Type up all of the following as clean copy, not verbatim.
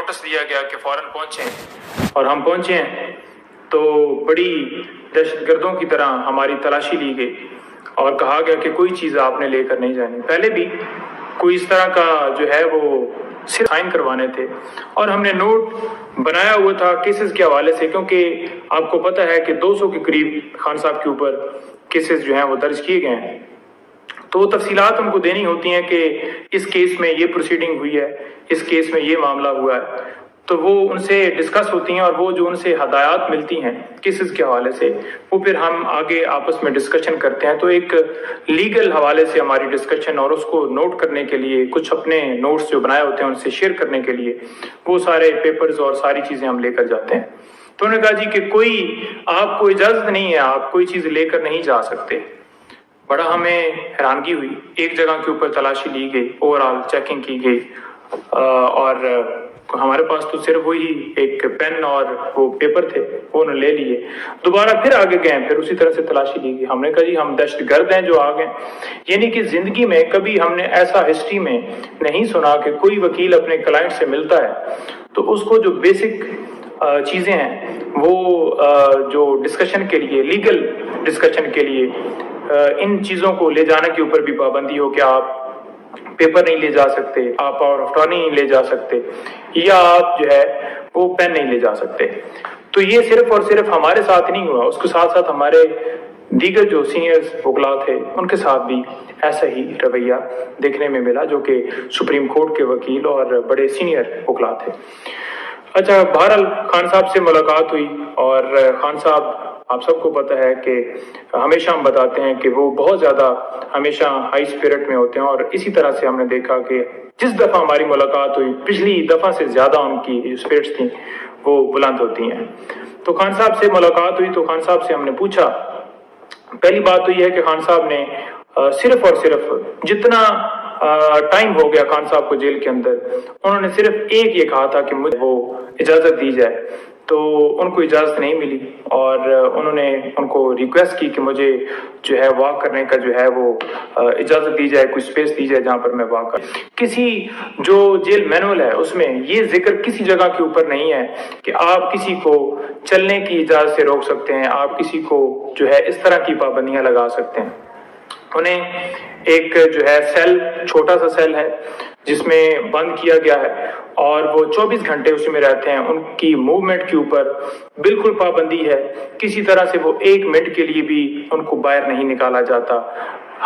Notice دیا گیا کہ فوراً پہنچیں، اور ہم پہنچے ہیں تو بڑی دہشت گردوں کی طرح ہماری تلاشی لی گئی اور کہا گیا کہ کوئی چیز آپ نے لے کر نہیں جانی۔ پہلے بھی کوئی اس طرح کا جو ہے وہ صرف سائن کروانے تھے، اور ہم نے نوٹ بنایا ہوا تھا کیسز کے حوالے سے، کیونکہ آپ کو پتہ ہے کہ 200 کے قریب خان صاحب کے اوپر کیسز جو ہیں وہ درج کیے گئے ہیں، تو تفصیلات ان کو دینی ہوتی ہیں کہ اس کیس میں یہ پروسیڈنگ ہوئی ہے، اس کیس میں یہ معاملہ ہوا ہے، تو وہ ان سے ڈسکس ہوتی ہیں، اور وہ جو ان سے ہدایات ملتی ہیں کیسز کے حوالے سے وہ پھر ہم آگے آپس میں ڈسکشن کرتے ہیں۔ تو ایک لیگل حوالے سے ہماری ڈسکشن، اور اس کو نوٹ کرنے کے لیے کچھ اپنے نوٹس جو بنائے ہوتے ہیں ان سے شیئر کرنے کے لیے وہ سارے پیپرز اور ساری چیزیں ہم لے کر جاتے ہیں۔ تو انہوں نے کہا جی کہ کوئی آپ کو اجازت نہیں ہے، آپ کوئی چیز لے کر نہیں جا سکتے۔ بڑا ہمیں حیرانگی ہوئی، ایک جگہ کے اوپر تلاشی لی گئی، اوور آل چیکنگ کی گئی، اور ہمارے پاس تو صرف وہی ایک پین اور وہ پیپر تھے، وہ انہوں نے لے لیے۔ دوبارہ پھر آگے گئے، پھر اسی طرح سے تلاشی لی گئی۔ ہم نے کہا جی ہم دہشت گرد ہیں جو آ گئے، یعنی کہ زندگی میں کبھی ہم نے ایسا ہسٹری میں نہیں سنا کہ کوئی وکیل اپنے کلائنٹ سے ملتا ہے تو اس کو جو بیسک چیزیں ہیں وہ جو ڈسکشن کے لیے، لیگل ڈسکشن کے لیے ان چیزوں کو لے جانے کے اوپر بھی پابندی ہو کہ آپ پیپر نہیں لے جا سکتے، آپ پاور آف اٹارنی نہیں لے جا سکتے، یا آپ جو ہے وہ پین نہیں لے جا سکتے۔ تو یہ صرف اور صرف ہمارے ساتھ نہیں ہوا، اس کے ساتھ ساتھ ہمارے دیگر جو سینئرز وکلاء تھے ان کے ساتھ بھی ایسا ہی رویہ دیکھنے میں ملا، جو کہ سپریم کورٹ کے وکیل اور بڑے سینئر وکلاء تھے۔ اچھا، بہرحال خان صاحب سے ملاقات ہوئی، اور خان صاحب آپ سب کو پتہ ہے کہ ہمیشہ ہم بتاتے ہیں کہ وہ بہت زیادہ ہمیشہ ہائی اسپرٹ میں ہوتے ہیں، اور اسی طرح سے ہم نے دیکھا کہ جس دفعہ ہماری ملاقات ہوئی پچھلی دفعہ سے زیادہ ان کی جو اسپرٹس تھیں وہ بلند ہوتی ہیں۔ تو خان صاحب سے ملاقات ہوئی تو خان صاحب سے ہم نے پوچھا، پہلی بات تو یہ ہے کہ خان صاحب نے صرف اور صرف جتنا ٹائم ہو گیا خان صاحب کو جیل کے اندر، انہوں نے صرف ایک یہ کہا تھا کہ مجھے وہ اجازت دی جائے، تو ان کو اجازت نہیں ملی، اور انہوں نے ان کو ریکویسٹ کی کہ مجھے جو ہے واک کرنے کا جو ہے وہ اجازت دی جائے، کوئی سپیس دی جائے جہاں پر میں واک کروں۔ کسی جو جیل مینول ہے اس میں یہ ذکر کسی جگہ کے اوپر نہیں ہے کہ آپ کسی کو چلنے کی اجازت سے روک سکتے ہیں، آپ کسی کو جو ہے اس طرح کی پابندیاں لگا سکتے ہیں۔ انہیں ایک جو ہے سیل، چھوٹا سا سیل ہے جس میں بند کیا گیا ہے، اور وہ 24 گھنٹے اسی میں رہتے ہیں، ان کی موومنٹ کے اوپر بالکل پابندی ہے، کسی طرح سے وہ 1 منٹ کے لیے بھی ان کو باہر نہیں نکالا جاتا۔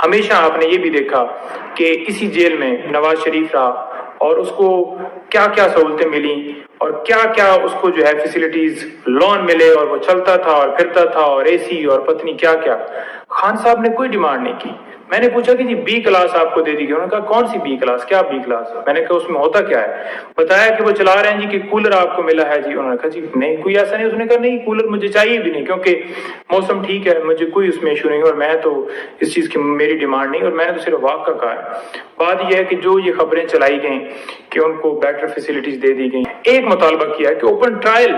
ہمیشہ آپ نے یہ بھی دیکھا کہ اسی جیل میں نواز شریف رہا، اور اس کو کیا کیا سہولتیں ملی اور کیا کیا اس کو جو ہے فیسلٹیز لون ملے، اور وہ چلتا تھا اور پھرتا تھا اور اے سی اور پتنی کیا کیا۔ خان صاحب نے کوئی ڈیمانڈ نہیں کی۔ میں نے پوچھا کہ جی بی کلاس آپ کو دے دی گئی، انہوں نے کہا کون سی بی کلاس، کیا بی کلاس؟ میں نے کہا اس میں ہوتا کیا ہے؟ بتایا کہ وہ چلا رہے ہیں جی کہ کولر آپ کو ملا ہے جی، انہوں نے کہا جی نہیں کوئی ایسا نہیں، اس نے کہا نہیں کولر مجھے چاہیے بھی نہیں کیونکہ موسم ٹھیک ہے، مجھے کوئی اس میں ایشو نہیں، اور میں تو اس چیز کی میری ڈیمانڈ نہیں، اور میں نے تو صرف واک کا کہا ہے۔ بات یہ ہے کہ جو یہ خبریں چلائی گئیں کہ ان کو بیٹر فیسلٹیز دے دی گئیں، ایک مطالبہ کیا ہے کہ اوپن ٹرائل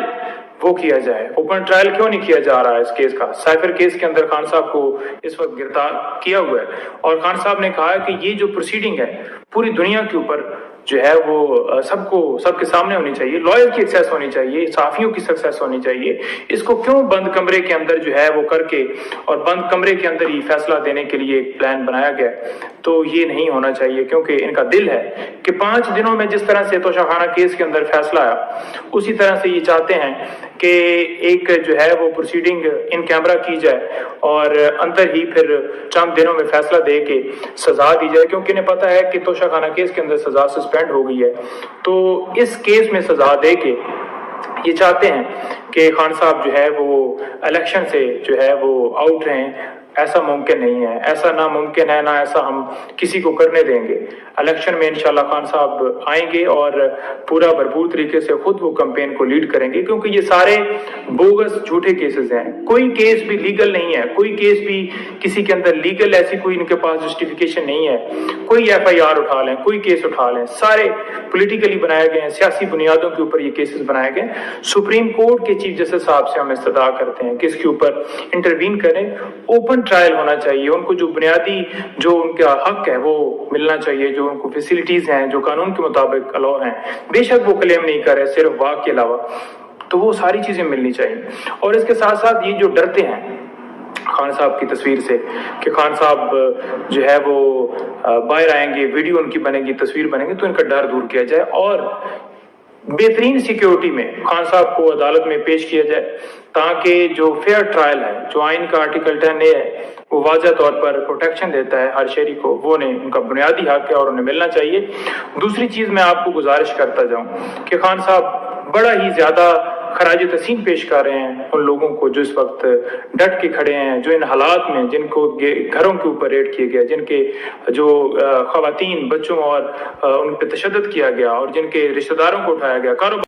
وہ کیا جائے۔ اوپن ٹرائل کیوں نہیں کیا جا رہا ہے اس کیس کا؟ سائفر کیس کے اندر خان صاحب کو اس وقت گرفتار کیا ہوا ہے، اور خان صاحب نے کہا ہے کہ یہ جو پروسیڈنگ ہے پوری دنیا کے اوپر جو ہے وہ سب کے سامنے ہونی چاہیے، لائر کی ایکسیس ہونی چاہیے، صحافیوں کی سکسیس ہونی چاہیے۔ اس کو کیوں بند کمرے کے اندر جو ہے وہ کر کے اور بند کمرے کے اندر ہی فیصلہ دینے کے لیے ایک پلان بنایا گیا؟ تو یہ نہیں ہونا چاہیے، کیونکہ ان کا دل ہے کہ 5 دنوں میں جس طرح سے توشہ خانہ کیس کے اندر فیصلہ آیا اسی طرح سے یہ چاہتے ہیں کہ ایک جو ہے وہ پروسیڈنگ ان کیمرہ کی جائے اور اندر ہی پھر چند دنوں میں فیصلہ دے کے سزا دی جائے، کیونکہ انہیں پتہ ہے کہ توشہ خانہ کیس کے اندر سزا سسپینڈ ہو گئی ہے، تو اس کیس میں سزا دے کے یہ چاہتے ہیں کہ خان صاحب جو ہے وہ الیکشن سے جو ہے وہ آؤٹ رہیں۔ ایسا ممکن نہیں ہے، ایسا ناممکن ہے، نہ ایسا ہم کسی کو کرنے دیں گے۔ الیکشن میں انشاءاللہ خان صاحب آئیں گے اور پورا بھرپور طریقے سے خود وہ کمپین کو لیڈ کریں گے، کیونکہ یہ سارے بوگس جھوٹے کیسز ہیں، کوئی کیس بھی لیگل نہیں ہے، کوئی کیس بھی کسی کے اندر لیگل ایسی کوئی ان کے پاس جسٹیفیکیشن نہیں ہے۔ کوئی ایف آئی آر اٹھا لیں، کوئی کیس اٹھا لیں، سارے پولیٹیکلی بنائے گئے ہیں، سیاسی بنیادوں کے اوپر یہ کیسز بنائے گئے ہیں۔ سپریم کورٹ کے چیف جسٹس صاحب سے ہم استدعا کرتے ہیں کہ اس کے اوپر انٹروین کریں، اوپن ٹرائل ہونا چاہیے، ان کو جو بنیادی جو ان کا حق ہے وہ ملنا چاہیے، جو ان کو فیسلٹیز ہیں جو قانون کے مطابق الاؤ ہیں، بے شک وہ کلیم نہیں کر رہے صرف واک کے علاوہ، تو وہ ساری چیزیں ملنی چاہیے۔ اور اس کے ساتھ ساتھ یہ جو ڈرتے ہیں خان صاحب کی تصویر سے کہ خان صاحب جو ہے وہ باہر آئیں گے، ویڈیو ان کی بنے گی، تصویر بنے گی، تو ان کا ڈر دور کیا جائے اور بہترین سیکیورٹی میں خان صاحب کو عدالت میں پیش کیا جائے تاکہ جو فیئر ٹرائل ہے، جو آئین کا آرٹیکل 10A ہے وہ واضح طور پر پروٹیکشن دیتا ہے ہر شہری کو، وہ انہیں ان کا بنیادی حق ہے اور انہیں ملنا چاہیے۔ دوسری چیز میں آپ کو گزارش کرتا جاؤں کہ خان صاحب بڑا ہی زیادہ خراج تحسین پیش کر رہے ہیں ان لوگوں کو جو اس وقت ڈٹ کے کھڑے ہیں، جو ان حالات میں جن کو گھروں کے اوپر ریڈ کیے گئے، جن کے جو خواتین، بچوں اور ان پہ تشدد کیا گیا اور جن کے رشتہ داروں کو اٹھایا گیا، کاروبار